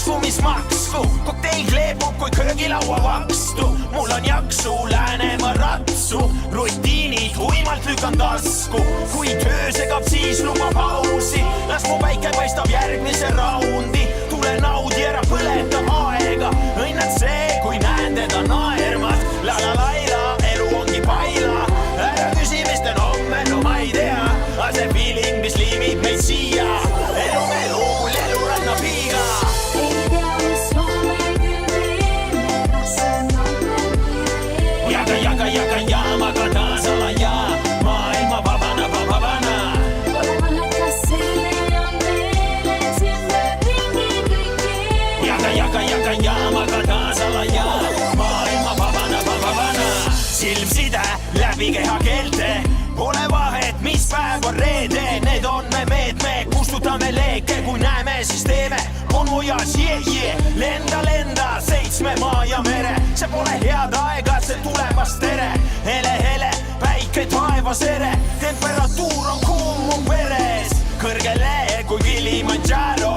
maksku, mis maksku, kokteil kleebub kui köögilaua vakstu. Mul on jaksu, Läänemaa ratsu, rutiinid uimalt lükan tasku. Kui töö segab, siis luba pausi, las mu päike paistab järgmise raundi. Tule naudi ära, põleta aega, õnnad see, kui näen teda naermas. La la laila, elu ongi paila, ära küsi, mis teen homme, no ma ei tea. Aga see feeling, mis liimib meid siia, elu melu, mul elu ranna piiga. Ei tea, mis homme küll teeme, kas on homme või ei. Jaga jaamaga taas alaja, maailma vabana. Pole vahet, kas selle on meeles, ümber ringi kõik keele. Jaga jaamaga taas alaja, maailma vabana. Silmside läbi kehakeelte, pole vahet, mis päev on reede. Need on me meetme, kustutame leeke, kui näeme, siis teeme. On ojas, lenda, 7 maa ja mere. See pole head aega, see tulemas tere. Hele, päike taevas ere, temperatuur on kuum mu peres. Kõrgele kui Kilimanjaro,